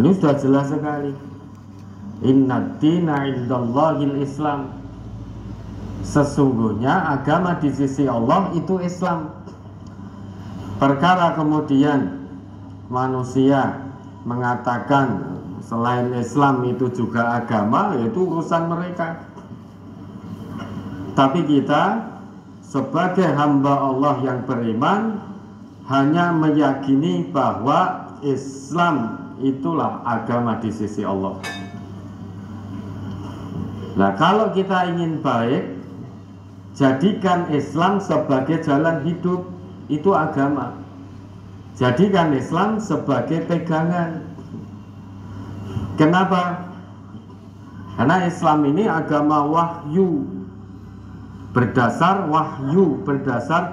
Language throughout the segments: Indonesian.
Ini sudah jelas sekali. Inna dina indallahil Islam. Sesungguhnya agama di sisi Allah itu Islam. Perkara kemudian manusia mengatakan selain Islam itu juga agama, yaitu urusan mereka. Tapi kita sebagai hamba Allah yang beriman hanya meyakini bahwa Islam itulah agama di sisi Allah. Nah, kalau kita ingin baik, jadikan Islam sebagai jalan hidup, itu agama. Jadikan Islam sebagai pegangan. Kenapa? Karena Islam ini agama wahyu, berdasar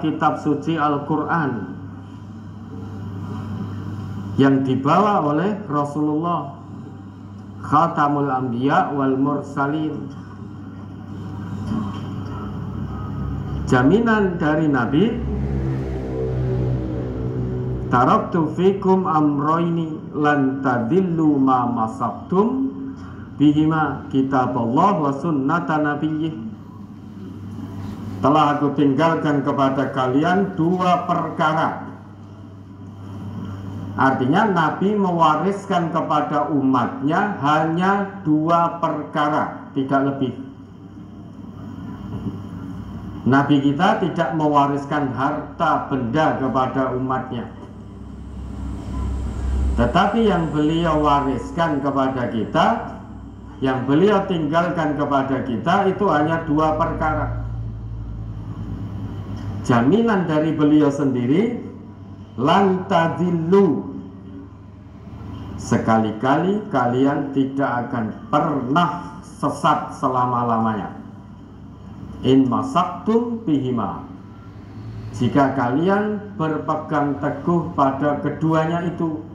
kitab suci Al-Quran yang dibawa oleh Rasulullah, Khatamul Anbiya wal Mursalin. Jaminan dari Nabi, taraktu fikum amroini lan tadillu ma masaktum bihima kitaballah wa sunnata nabiyyih. Telah aku tinggalkan kepada kalian dua perkara. Artinya Nabi mewariskan kepada umatnya hanya dua perkara, tidak lebih. Nabi kita tidak mewariskan harta benda kepada umatnya. Tetapi yang beliau wariskan kepada kita, yang beliau tinggalkan kepada kita, itu hanya dua perkara. Jaminan dari beliau sendiri, lan tadillu, sekali-kali kalian tidak akan pernah sesat selama-lamanya. In masaktum bihima, jika kalian berpegang teguh pada keduanya itu.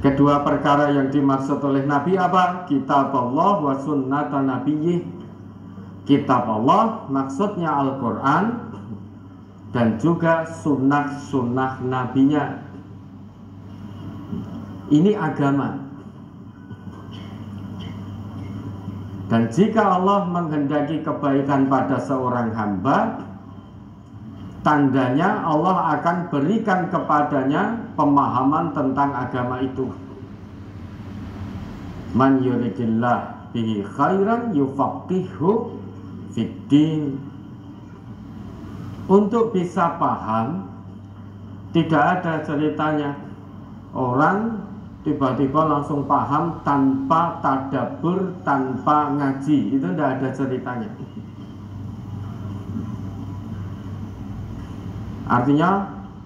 Kedua perkara yang dimaksud oleh Nabi apa? Kitab Allah wa sunnata nabiyyih. Kitab Allah maksudnya Al-Quran, dan juga sunnah-sunnah nabinya. Ini agama. Dan jika Allah menghendaki kebaikan pada seorang hamba, tandanya Allah akan berikan kepadanya pemahaman tentang agama itu. Man yuridillah bihi khairan yufaqihu fiddin. Untuk bisa paham, tidak ada ceritanya orang tiba-tiba langsung paham tanpa tadabbur, tanpa ngaji. Itu tidak ada ceritanya. Artinya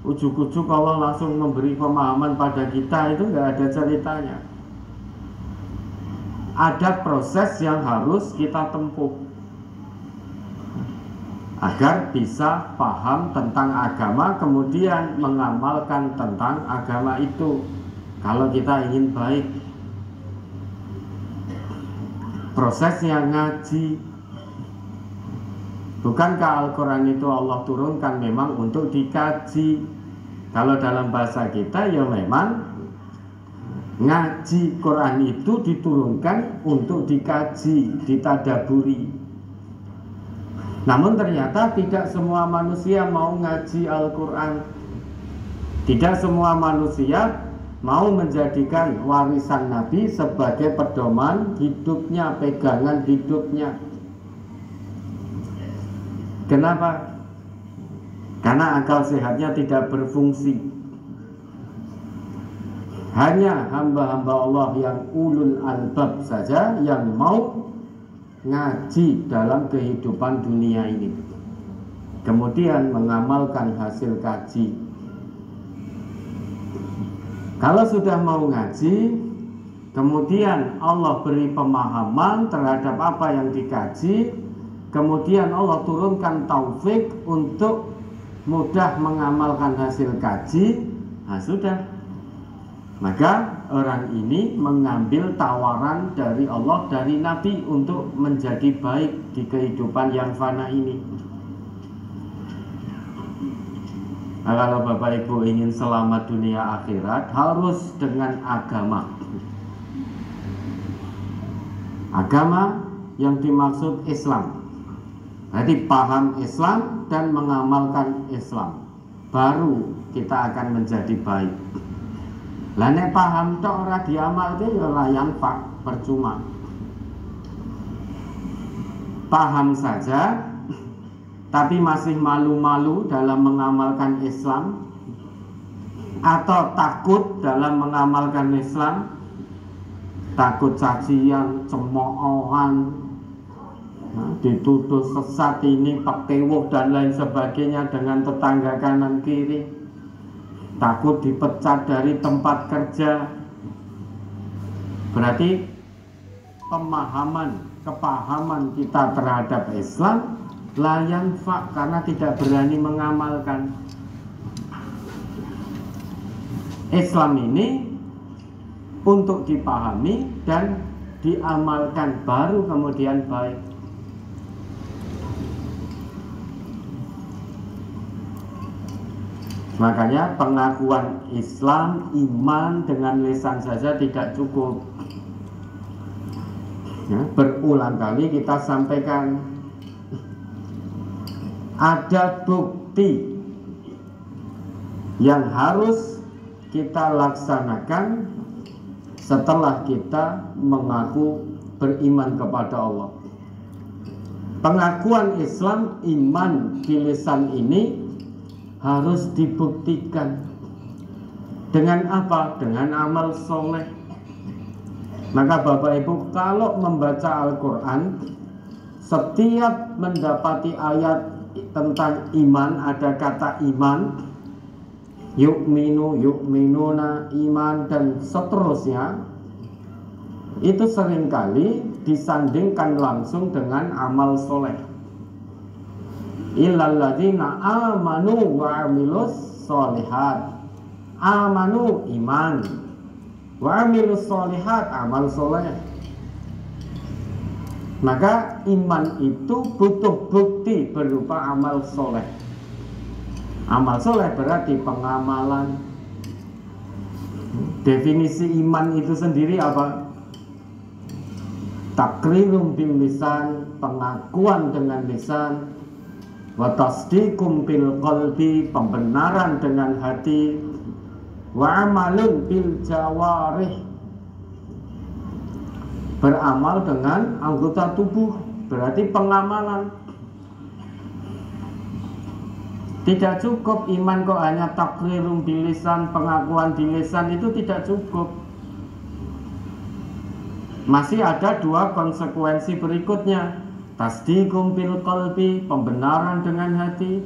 ujuk-ujuk Allah langsung memberi pemahaman pada kita, itu tidak ada ceritanya. Ada proses yang harus kita tempuh agar bisa paham tentang agama, kemudian mengamalkan tentang agama itu. Kalau kita ingin baik, prosesnya ngaji. Bukankah Al-Quran itu Allah turunkan memang untuk dikaji? Kalau dalam bahasa kita ya memang ngaji Quran itu diturunkan untuk dikaji, ditadaburi. Namun ternyata tidak semua manusia mau ngaji Al-Quran. Tidak semua manusia mau menjadikan warisan Nabi sebagai pedoman hidupnya, pegangan hidupnya. Kenapa? Karena akal sehatnya tidak berfungsi. Hanya hamba-hamba Allah yang ulul albab saja yang mau ngaji dalam kehidupan dunia ini, kemudian mengamalkan hasil kaji. Kalau sudah mau ngaji, kemudian Allah beri pemahaman terhadap apa yang dikaji, kemudian Allah turunkan taufik untuk mudah mengamalkan hasil kaji. Nah sudah, maka orang ini mengambil tawaran dari Allah, dari Nabi untuk menjadi baik di kehidupan yang fana ini. Nah, kalau Bapak Ibu ingin selamat dunia akhirat, harus dengan agama. Agama yang dimaksud Islam. Jadi paham Islam dan mengamalkan Islam, baru kita akan menjadi baik. Lah nek paham tok ora diamal itu ya layan pak, percuma. Paham saja tapi masih malu-malu dalam mengamalkan Islam, atau takut dalam mengamalkan Islam, takut cacian, cemoohan, dituduh sesat ini, pakewuh dan lain sebagainya dengan tetangga kanan kiri, takut dipecat dari tempat kerja. Berarti kepahaman kita terhadap Islam layan fak, karena tidak berani mengamalkan. Islam ini untuk dipahami dan diamalkan, baru kemudian baik. Makanya pengakuan Islam, iman dengan lisan saja tidak cukup. Ya, berulang kali kita sampaikan, ada bukti yang harus kita laksanakan setelah kita mengaku beriman kepada Allah. Pengakuan Islam, iman di lisan ini harus dibuktikan. Dengan apa? Dengan amal soleh. Maka Bapak Ibu, kalau membaca Al-Quran, setiap mendapati ayat tentang iman, ada kata iman, yu'minu, yu'minuna, iman, dan seterusnya, itu seringkali disandingkan langsung dengan amal soleh. Illalladzina amanu wa amilus solihat. Amanu, iman, wa amilus solihat, amal soleh. Maka iman itu butuh bukti berupa amal soleh. Amal soleh berarti pengamalan. Definisi iman itu sendiri apa? Takrirum bil lisan, pengakuan dengan lisan. Wa tasdiqum bil qalbi, pembenaran dengan hati. Wa amalun bil jawarih, beramal dengan anggota tubuh, berarti pengamalan. Tidak cukup iman kok hanya takrirum bil lisan, pengakuan di lisan, itu tidak cukup. Masih ada dua konsekuensi berikutnya. Tasdiqum bil qalbi, pembenaran dengan hati.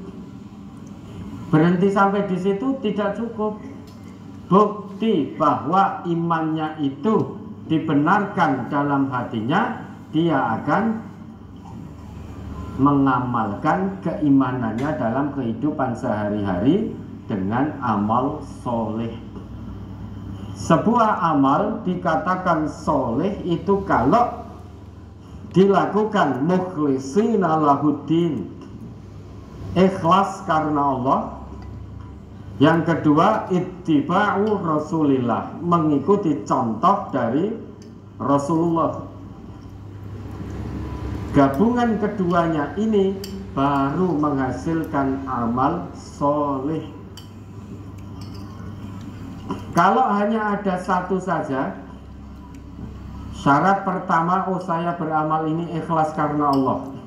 Berhenti sampai di situ tidak cukup. Bukti bahwa imannya itu dibenarkan dalam hatinya, dia akan mengamalkan keimanannya dalam kehidupan sehari-hari dengan amal soleh. Sebuah amal dikatakan soleh itu kalau dilakukan mukhlishina lahuddin, ikhlas karena Allah. Yang kedua, ittiba'u Rasulillah, mengikuti contoh dari Rasulullah. Gabungan keduanya ini baru menghasilkan amal soleh. Kalau hanya ada satu saja, syarat pertama, oh saya beramal ini ikhlas karena Allah.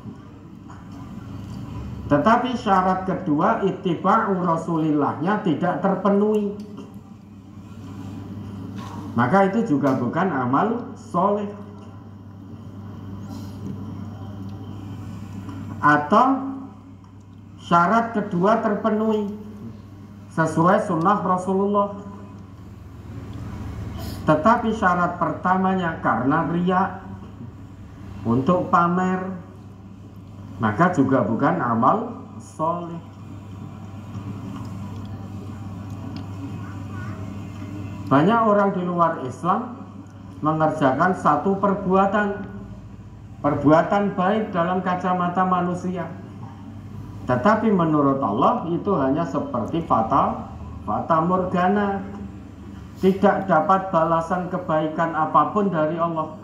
Tetapi syarat kedua, ittiba'u Rasulillahnya tidak terpenuhi, maka itu juga bukan amal soleh. Atau syarat kedua terpenuhi sesuai sunnah Rasulullah, tetapi syarat pertamanya karena riya, untuk pamer, maka juga bukan amal soleh. Banyak orang di luar Islam mengerjakan satu perbuatan baik dalam kacamata manusia, Tetapi menurut Allah itu hanya seperti fata morgana, tidak dapat balasan kebaikan apapun dari Allah.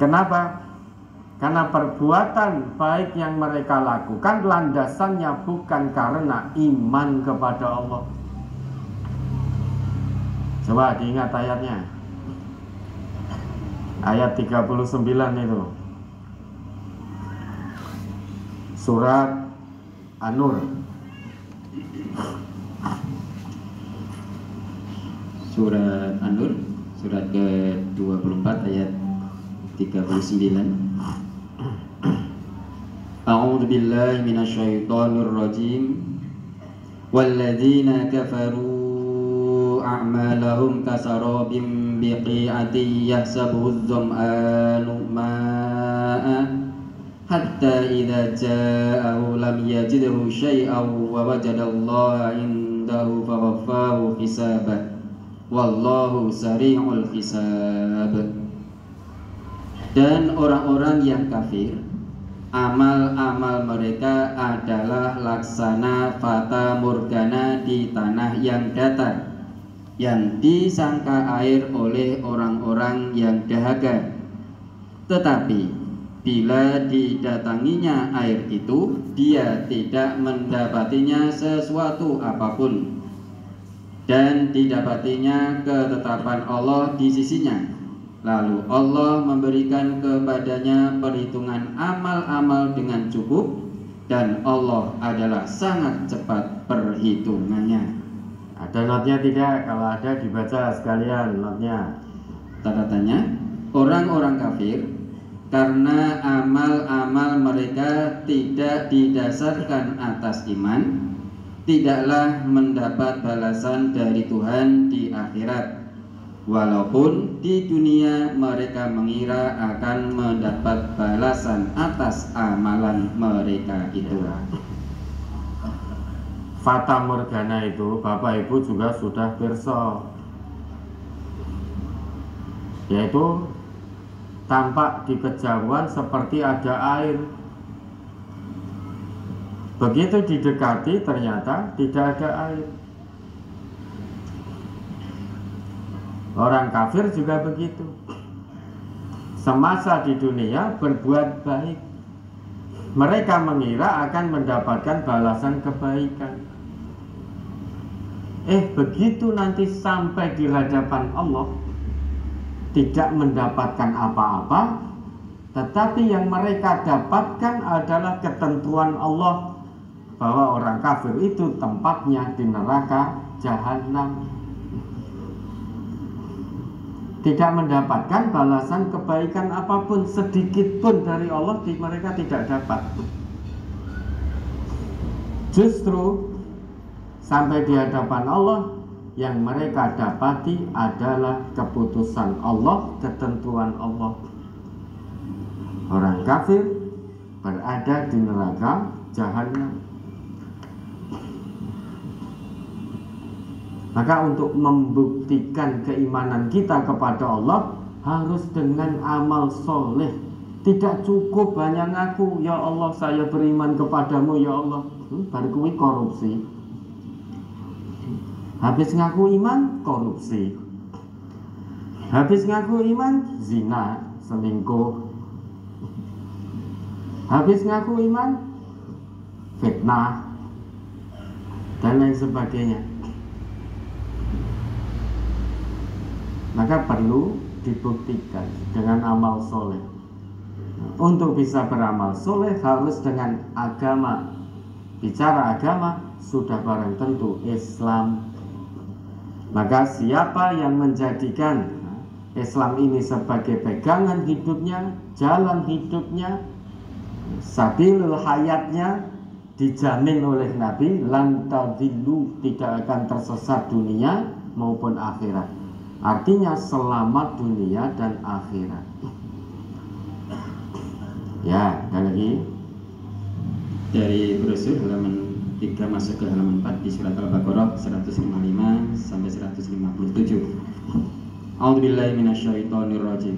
Kenapa? Karena perbuatan baik yang mereka lakukan landasannya bukan karena iman kepada Allah. Coba diingat ayatnya. Ayat 39 itu. Surat An-Nur. Surat An-Nur, surat ke-24 ayat 39. A'udzu billahi minasyaitonir rajim. Walladzina kafaru a'malahum kasarabim biqi'atin yahsabuhu adh-dhama'anu ma'an hatta idza ja'ahu lam yajidhu syai'an wa wajadallaha 'indahu fawaffahu hisabah wallahu sari'ul hisab. Dan orang-orang yang kafir, amal-amal mereka adalah laksana fata morgana di tanah yang datar, yang disangka air oleh orang-orang yang dahaga. Tetapi bila didatanginya air itu, dia tidak mendapatinya sesuatu apapun, dan didapatinya ketetapan Allah di sisinya. Lalu Allah memberikan kepadanya perhitungan amal-amal dengan cukup, dan Allah adalah sangat cepat perhitungannya. Ada notnya tidak? Kalau ada dibaca sekalian notnya. Tanda tanya, orang-orang kafir karena amal-amal mereka tidak didasarkan atas iman, tidaklah mendapat balasan dari Tuhan di akhirat. Walaupun di dunia mereka mengira akan mendapat balasan atas amalan mereka itu. Fata morgana itu Bapak Ibu juga sudah pirsa, yaitu tampak di kejauhan seperti ada air. Begitu didekati ternyata tidak ada air. Orang kafir juga begitu. Semasa di dunia berbuat baik, mereka mengira akan mendapatkan balasan kebaikan. Begitu nanti sampai di hadapan Allah, tidak mendapatkan apa-apa, tetapi yang mereka dapatkan adalah ketentuan Allah bahwa orang kafir itu tempatnya di neraka jahanam. Tidak mendapatkan balasan kebaikan apapun, sedikit pun dari Allah mereka tidak dapat. Justru sampai di hadapan Allah, yang mereka dapati adalah keputusan Allah, ketentuan Allah. Orang kafir berada di neraka jahanam. Maka untuk membuktikan keimanan kita kepada Allah harus dengan amal soleh. Tidak cukup hanya ngaku, ya Allah saya beriman kepadamu ya Allah, baru kuwi korupsi. Habis ngaku iman, korupsi. Habis ngaku iman, zina, selingkuh. Habis ngaku iman, fitnah, dan lain sebagainya. Maka perlu dibuktikan dengan amal soleh. Untuk bisa beramal soleh harus dengan agama. Bicara agama sudah barang tentu Islam. Maka siapa yang menjadikan Islam ini sebagai pegangan hidupnya, jalan hidupnya, sabilul hayatnya, dijamin oleh Nabi lan tadillu, tidak akan tersesat dunia maupun akhirat. Artinya selamat dunia dan akhirat. Ya, ada lagi dari brosur halaman 3 masuk ke halaman 4 di surat Al-Baqarah 155 sampai 157. A'udzubillahi minasyaitonir rajim.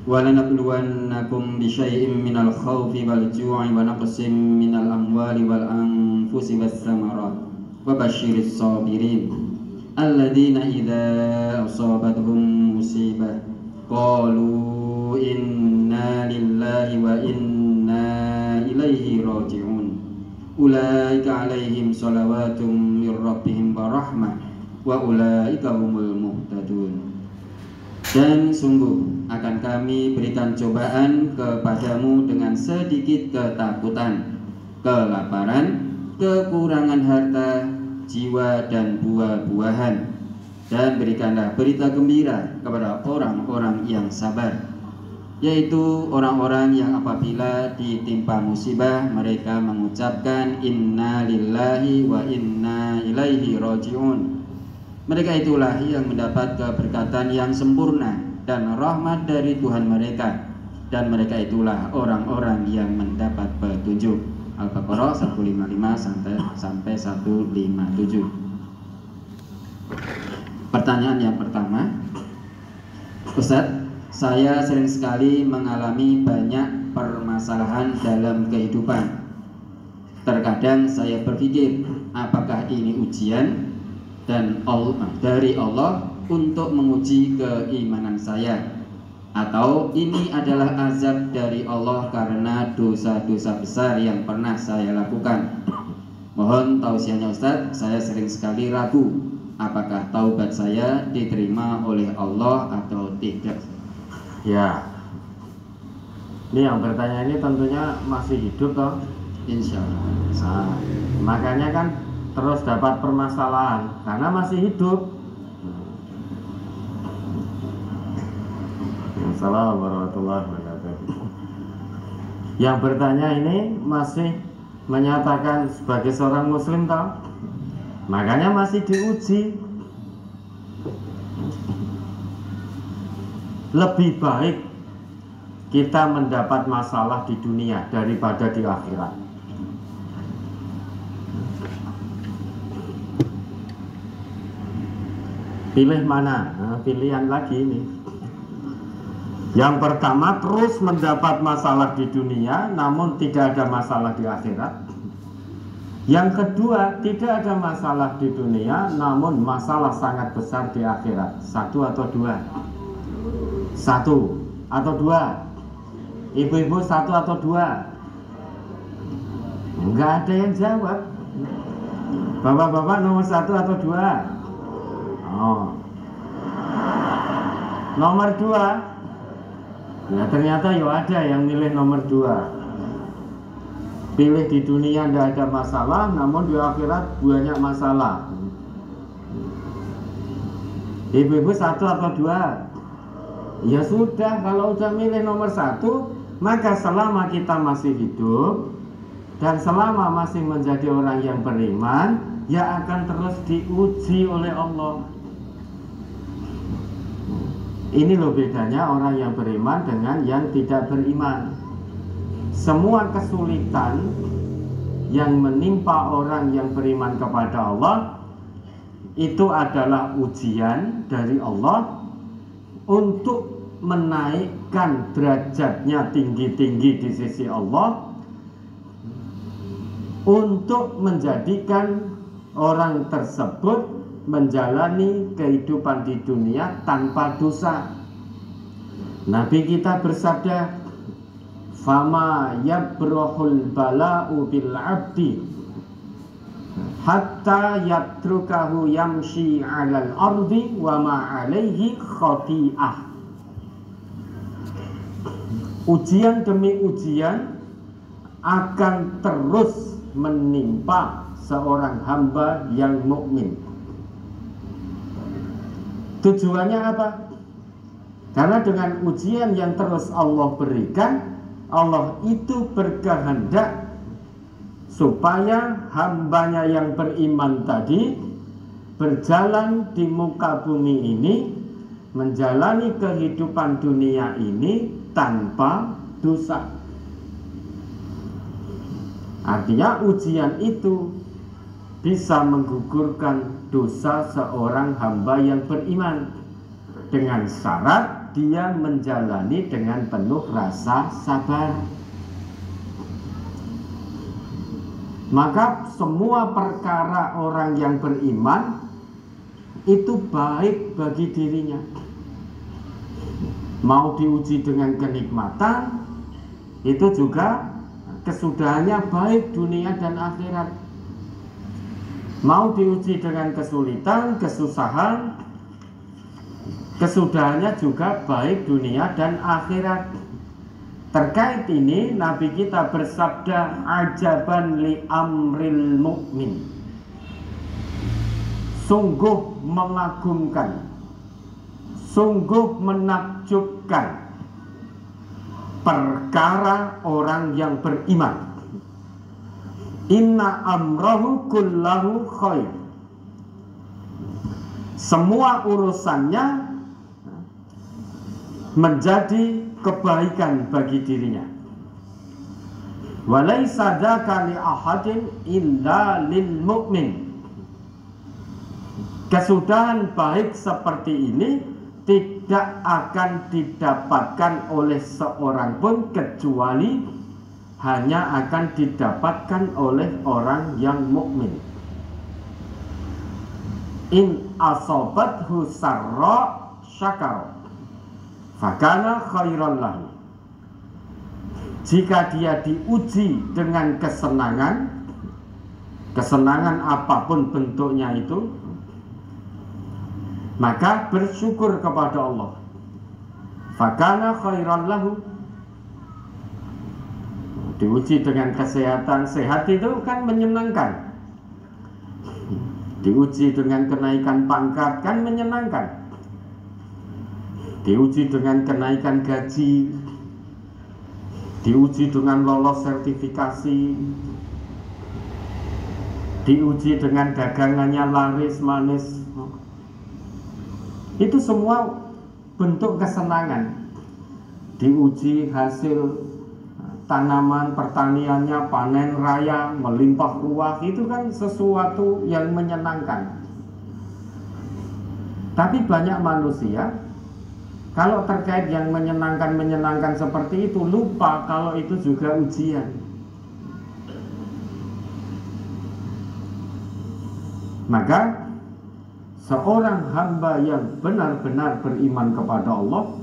walanabluwannakum bisyai'im minal khawfi wal ju'i wa naqsim minal amwali wal anfusi was samarat wa basyiris sabirin alladzina idza asabatuhum musibah qalu inna lillahi wa inna ilaihi raji'un ulaika alaihim salawatum mir rabbihim wa rahmah wa ulaika humul muhtadun. Dan sungguh akan kami berikan cobaan kepadamu dengan sedikit ketakutan, kelaparan, kekurangan harta, jiwa dan buah-buahan. Dan berikanlah berita gembira kepada orang-orang yang sabar, yaitu orang-orang yang apabila ditimpa musibah mereka mengucapkan inna lillahi wa inna ilaihi raji'un. Mereka itulah yang mendapat keberkatan yang sempurna dan rahmat dari Tuhan mereka, dan mereka itulah orang-orang yang mendapat petunjuk. Al-Baqarah 155 sampai 157. Pertanyaan yang pertama, Ustadz, saya sering sekali mengalami banyak permasalahan dalam kehidupan. Terkadang saya berpikir, apakah ini ujian dari Allah untuk menguji keimanan saya, atau ini adalah azab dari Allah karena dosa-dosa besar yang pernah saya lakukan. Mohon tausiahnya Ustadz, saya sering sekali ragu apakah taubat saya diterima oleh Allah atau tidak. Ya, ini yang bertanya ini tentunya masih hidup toh? Insya Allah. Nah, makanya kan terus dapat permasalahan karena masih hidup. Assalamualaikum warahmatullahi wabarakatuh. Yang bertanya ini masih menyatakan sebagai seorang muslim toh? Makanya masih diuji. Lebih baik kita mendapat masalah di dunia daripada di akhirat. Pilih mana? Nah, pilihan lagi ini. Yang pertama, terus mendapat masalah di dunia namun tidak ada masalah di akhirat. Yang kedua, tidak ada masalah di dunia namun masalah sangat besar di akhirat. Satu atau dua? Satu atau dua? Ibu-ibu, satu atau dua? Enggak ada yang jawab. Bapak-bapak, nomor satu atau dua? Oh. Nomor dua. Ya ternyata ya ada yang milih nomor dua. Pilih di dunia tidak ada masalah, namun di akhirat banyak masalah. Ibu-ibu, satu atau dua? Ya sudah, kalau udah milih nomor satu, maka selama kita masih hidup dan selama masih menjadi orang yang beriman, ya akan terus diuji oleh Allah. Ini loh bedanya orang yang beriman dengan yang tidak beriman. Semua kesulitan yang menimpa orang yang beriman kepada Allah itu adalah ujian dari Allah untuk menaikkan derajatnya tinggi-tinggi di sisi Allah, untuk menjadikan orang tersebut menjalani kehidupan di dunia tanpa dosa. Nabi kita bersabda, "Fama yabrahul bala'u bil 'abdi hatta yatrukahu yamshi 'alal ardi wa ma 'alaihi khati'ah." Ujian demi ujian akan terus menimpa seorang hamba yang mukmin. Tujuannya apa? Karena dengan ujian yang terus Allah berikan, Allah itu berkehendak supaya hambanya yang beriman tadi berjalan di muka bumi ini, menjalani kehidupan dunia ini tanpa dosa. Artinya ujian itu bisa menggugurkan dosa seorang hamba yang beriman, dengan syarat dia menjalani dengan penuh rasa sabar. Maka semua perkara orang yang beriman itu baik bagi dirinya. Mau diuji dengan kenikmatan, itu juga kesudahannya baik dunia dan akhirat. Mau diuji dengan kesulitan, kesusahan, kesudahannya juga baik dunia dan akhirat. Terkait ini Nabi kita bersabda, ajaban li amril mu'min, sungguh mengagumkan, sungguh menakjubkan perkara orang yang beriman. Inna amrahu kullahu khair, semua urusannya menjadi kebaikan bagi dirinya. Walaysa dzaka li ahadin illa lil mu'min. Kesudahan baik seperti ini tidak akan didapatkan oleh seorang pun kecuali hanya akan didapatkan oleh orang yang mukmin. In asobathu sarra syakara fakana khairan lahu. Jika dia diuji dengan kesenangan, kesenangan apapun bentuknya itu, maka bersyukur kepada Allah. Fakana khairan lahu. Diuji dengan kesehatan, sehat itu kan menyenangkan. Diuji dengan kenaikan pangkat kan menyenangkan. Diuji dengan kenaikan gaji, diuji dengan lolos sertifikasi, diuji dengan dagangannya laris manis. Itu semua bentuk kesenangan. Diuji hasil tanaman pertaniannya panen raya, melimpah ruah, itu kan sesuatu yang menyenangkan. Tapi banyak manusia kalau terkait yang menyenangkan seperti itu lupa kalau itu juga ujian. Maka seorang hamba yang benar-benar beriman kepada Allah,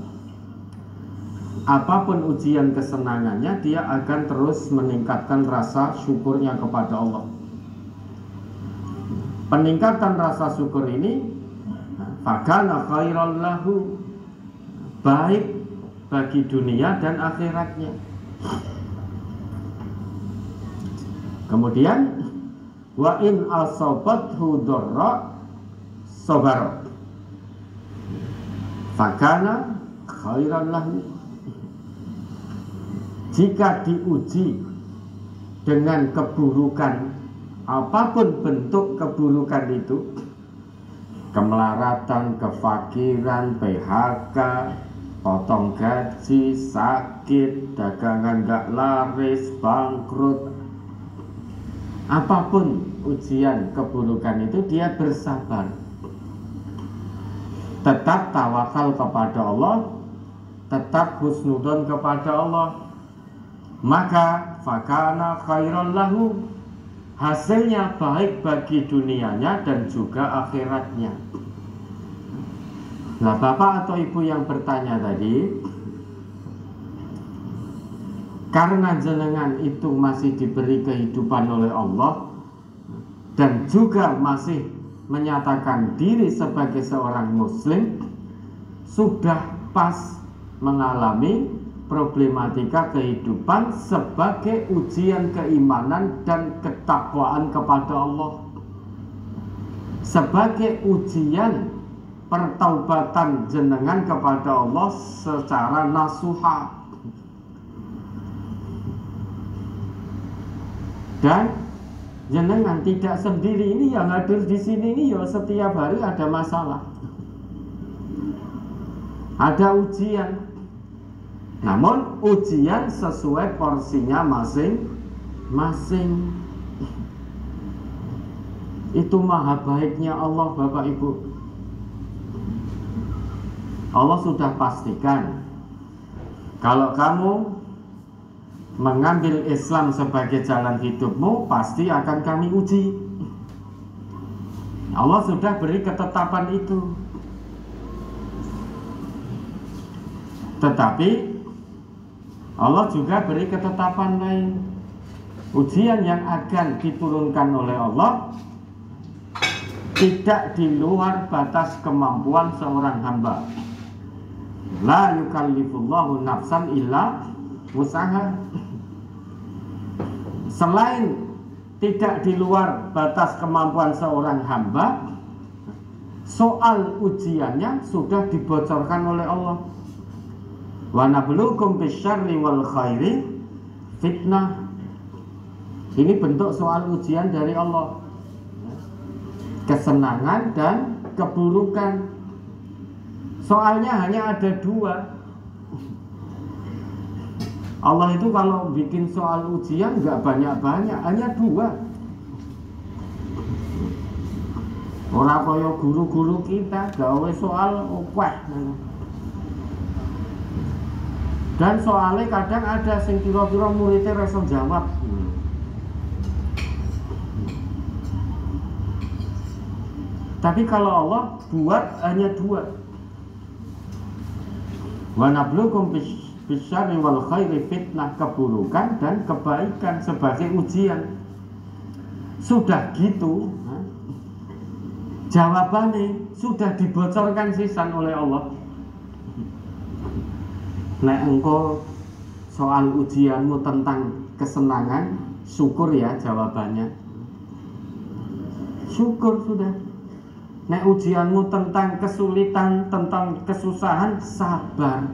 apapun ujian kesenangannya, dia akan terus meningkatkan rasa syukurnya kepada Allah. Peningkatan rasa syukur ini fakana khairan lahu, baik bagi dunia dan akhiratnya. Kemudian wa in asabathu dharra sabara fakana khairan lahu. Jika diuji dengan keburukan, apapun bentuk keburukan itu, kemelaratan, kefakiran, PHK, potong gaji, sakit, dagangan gak laris, bangkrut, apapun ujian keburukan itu, dia bersabar, tetap tawakal kepada Allah, tetap husnudon kepada Allah. Maka fakana khairan lahu, hasilnya baik bagi dunianya dan juga akhiratnya. Nah, bapak atau ibu yang bertanya tadi, karena jenengan itu masih diberi kehidupan oleh Allah dan juga masih menyatakan diri sebagai seorang muslim, sudah pas mengalami problematika kehidupan sebagai ujian keimanan dan ketakwaan kepada Allah, sebagai ujian pertaubatan jenengan kepada Allah secara nasuha. Dan jenengan tidak sendiri, ini yang hadir di sini ini ya setiap hari ada masalah, ada ujian. Namun ujian sesuai porsinya masing-masing. Itu maha baiknya Allah, Bapak Ibu. Allah sudah pastikan kalau kamu mengambil Islam sebagai jalan hidupmu, pasti akan kami uji. Allah sudah beri ketetapan itu. Tetapi Allah juga beri ketetapan lain. Ujian yang akan diturunkan oleh Allah tidak di luar batas kemampuan seorang hamba. La yukallifullahu nafsan illa wus'aha. Selain tidak di luar batas kemampuan seorang hamba, soal ujiannya sudah dibocorkan oleh Allah. Wa nabluukum bisyarri wal khairi fitnah. Ini bentuk soal ujian dari Allah. Kesenangan dan keburukan. Soalnya hanya ada dua. Allah itu kalau bikin soal ujian nggak banyak-banyak, hanya dua. Orang kaya guru-guru kita gawe soal opah. Dan soalnya kadang ada sing kira-kira muridnya rasa jawab. Tapi kalau Allah buat hanya dua. Wa nabluukum bisyarri wal khairi fitnah, keburukan dan kebaikan sebagai ujian. Sudah gitu, jawabannya sudah dibocorkan sisan oleh Allah. Nek engkau soal ujianmu tentang kesenangan, syukur ya jawabannya. Syukur sudah. Nek ujianmu tentang kesulitan, tentang kesusahan, sabar.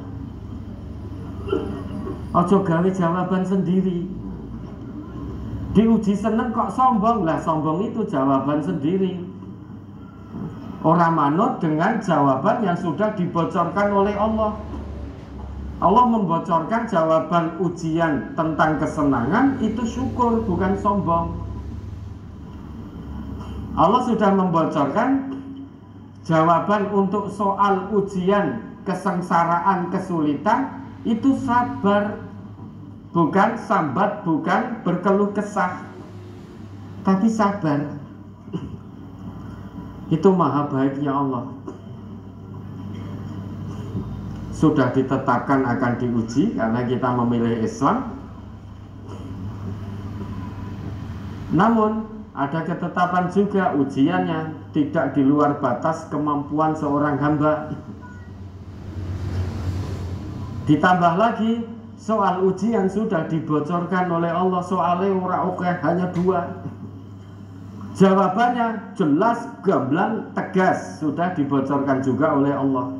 Ojo gawe jawaban sendiri. Diuji seneng kok sombong, lah sombong itu jawaban sendiri. Orang manut dengan jawaban yang sudah dibocorkan oleh Allah. Allah membocorkan jawaban ujian tentang kesenangan, itu syukur, bukan sombong. Allah sudah membocorkan jawaban untuk soal ujian, kesengsaraan, kesulitan, itu sabar, bukan sambat, bukan berkeluh kesah, tapi sabar. Itu maha baiknya Allah. Sudah ditetapkan akan diuji karena kita memilih Islam. Namun ada ketetapan juga ujiannya tidak di luar batas kemampuan seorang hamba. Ditambah lagi soal ujian sudah dibocorkan oleh Allah. Soalnya ora oke, hanya dua. Jawabannya jelas, gamblang, tegas, sudah dibocorkan juga oleh Allah.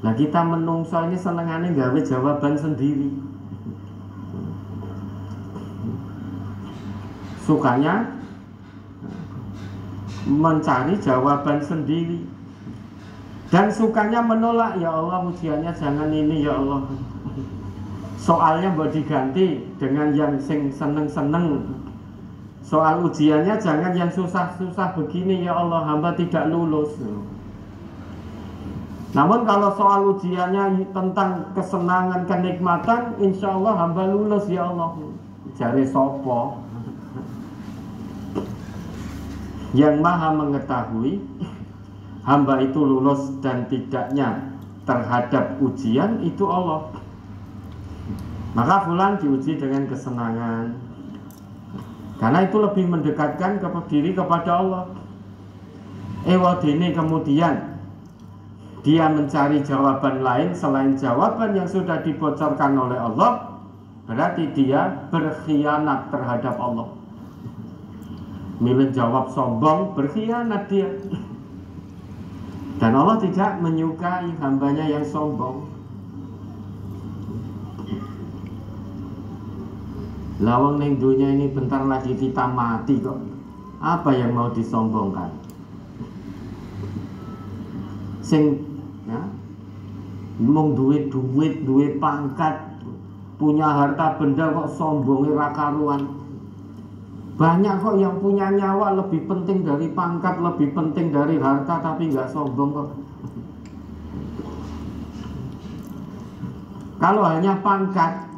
Nah kita menungso ini senengannya gawe jawaban sendiri. Sukanya mencari jawaban sendiri. Dan sukanya menolak, ya Allah ujiannya jangan ini ya Allah. Soalnya mau diganti dengan yang seneng-seneng. Soal ujiannya jangan yang susah-susah begini ya Allah, hamba tidak lulus. Namun kalau soal ujiannya tentang kesenangan, kenikmatan, insya Allah hamba lulus ya Allah. Jari sopo yang maha mengetahui hamba itu lulus dan tidaknya terhadap ujian itu Allah. Maka fulan diuji dengan kesenangan, karena itu lebih mendekatkan diri kepada Allah. Ewadene kemudian dia mencari jawaban lain selain jawaban yang sudah dibocorkan oleh Allah, berarti dia berkhianat terhadap Allah. Milih jawab sombong, berkhianat dia. Dan Allah tidak menyukai hambanya yang sombong. Lawang ning dunia ini bentar lagi kita mati kok. Apa yang mau disombongkan? Sing ya, mung duit, duit pangkat, punya harta benda kok sombongnya ra karuan. Banyak kok yang punya nyawa lebih penting dari pangkat, lebih penting dari harta, tapi nggak sombong kok. Kalau hanya pangkat,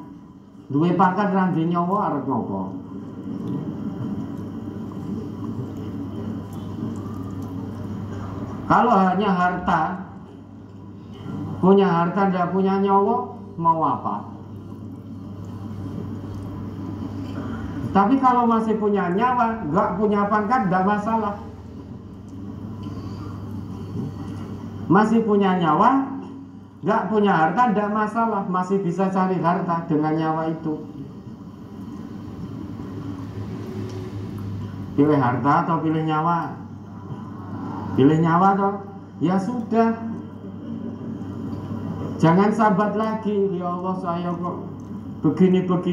duwe pangkat ra ndek nyawa arep ngopo? Kalau hanya harta, punya harta ndak punya nyawa, mau apa? Tapi kalau masih punya nyawa, nggak punya pangkat, nggak masalah. Masih punya nyawa, nggak punya harta, nggak masalah. Masih bisa cari harta dengan nyawa itu. Pilih harta atau pilih nyawa? Pilih nyawa toh? Ya sudah. Jangan sabat lagi. Ya Allah, saya kok begini kok.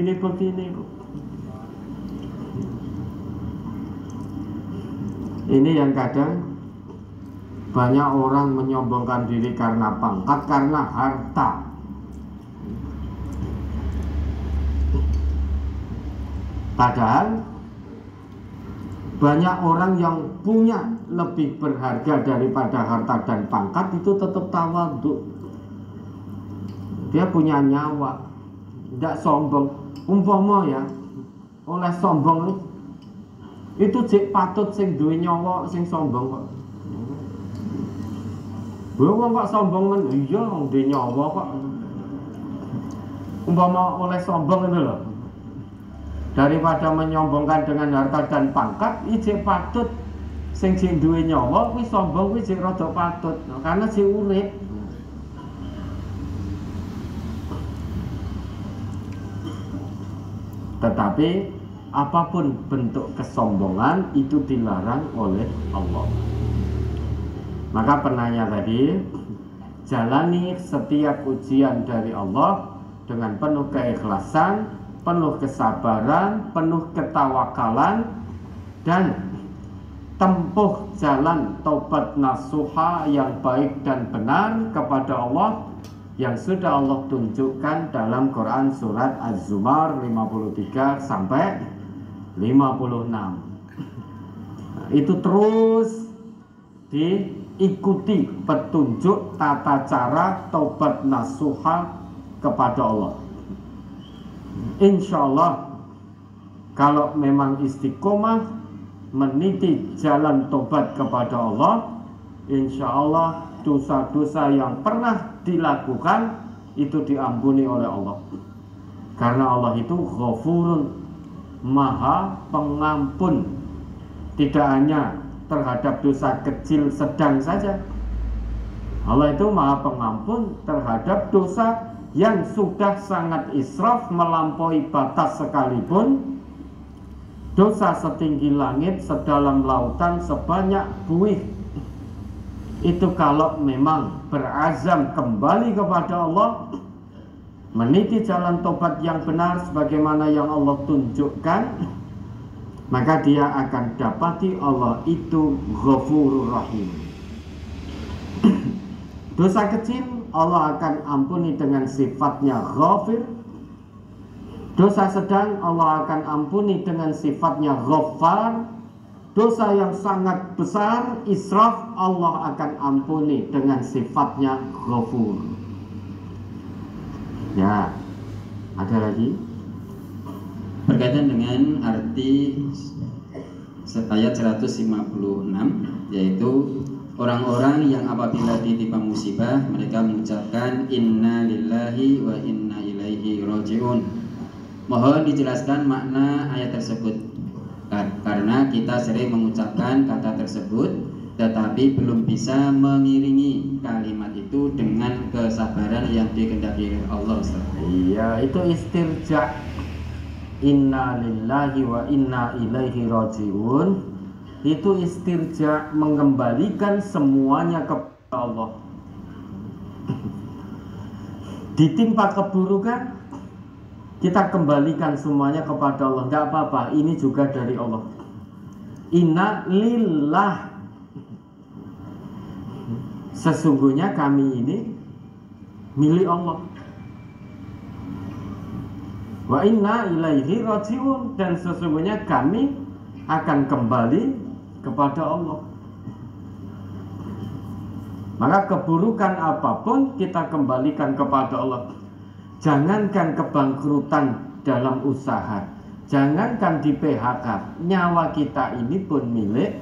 Ini yang kadang banyak orang menyombongkan diri karena pangkat, karena harta. Padahal banyak orang yang punya lebih berharga daripada harta dan pangkat itu tetap tawadhu. Dia punya nyawa, tidak sombong. Umpama ya, oleh sombong itu jek patut sing duwe nyawa sing sombong kok. Wong kok sombong men, iya wong duwe nyawa kok. Umpama oleh sombong itu loh. Daripada menyombongkan dengan harta dan pangkat, ijek patut sing duwe nyawa kuwi sombong kuwi jek rada patut. Karena si urip. Tetapi apapun bentuk kesombongan itu dilarang oleh Allah. Maka penanya tadi, jalani setiap ujian dari Allah dengan penuh keikhlasan, penuh kesabaran, penuh ketawakalan, dan tempuh jalan taubat nasuha yang baik dan benar kepada Allah yang sudah Allah tunjukkan dalam Quran surat Az-Zumar 53 sampai 56. Itu terus diikuti petunjuk tata cara taubat nasuha kepada Allah. Insya Allah kalau memang istiqomah meniti jalan taubat kepada Allah, insya Allah dosa-dosa yang pernah dilakukan itu diampuni oleh Allah. Karena Allah itu Ghafurun, Maha Pengampun. Tidak hanya terhadap dosa kecil sedang saja. Allah itu Maha Pengampun terhadap dosa yang sudah sangat israf, melampaui batas sekalipun. Dosa setinggi langit, sedalam lautan, sebanyak buih. Itu kalau memang berazam kembali kepada Allah, meniti jalan tobat yang benar sebagaimana yang Allah tunjukkan, maka dia akan dapati Allah itu Ghafurur Rahim. Dosa kecil Allah akan ampuni dengan sifatnya Ghafir. Dosa sedang Allah akan ampuni dengan sifatnya Ghaffar. Dosa yang sangat besar, israf, Allah akan ampuni dengan sifatnya Ghafur. Ya, ada lagi? Berkaitan dengan arti ayat 156, yaitu orang-orang yang apabila ditimpa musibah mereka mengucapkan inna lillahi wa inna ilaihi rajiun. Mohon dijelaskan makna ayat tersebut, karena kita sering mengucapkan kata tersebut tetapi belum bisa mengiringi kalimat itu dengan kesabaran yang dikehendaki Allah. Iya, itu istirja. Inna lillahi wa inna ilaihi rajiun. Itu istirja, mengembalikan semuanya kepada Allah. Ditimpa keburukan, kita kembalikan semuanya kepada Allah. Tidak apa-apa, ini juga dari Allah. Inna lillah, sesungguhnya kami ini milik Allah. Wa inna ilaihi rajiun, dan sesungguhnya kami akan kembali kepada Allah. Maka keburukan apapun kita kembalikan kepada Allah. Jangankan kebangkrutan dalam usaha, jangankan di PHK, nyawa kita ini pun milik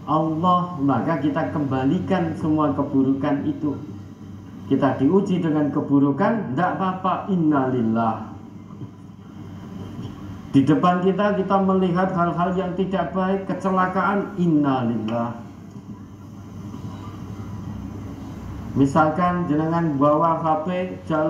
Allah. Maka kita kembalikan semua keburukan itu. Kita diuji dengan keburukan, tidak apa-apa, innalillah. Di depan kita melihat hal-hal yang tidak baik, kecelakaan, innalillah. Misalkan jenengan bawa HP jalan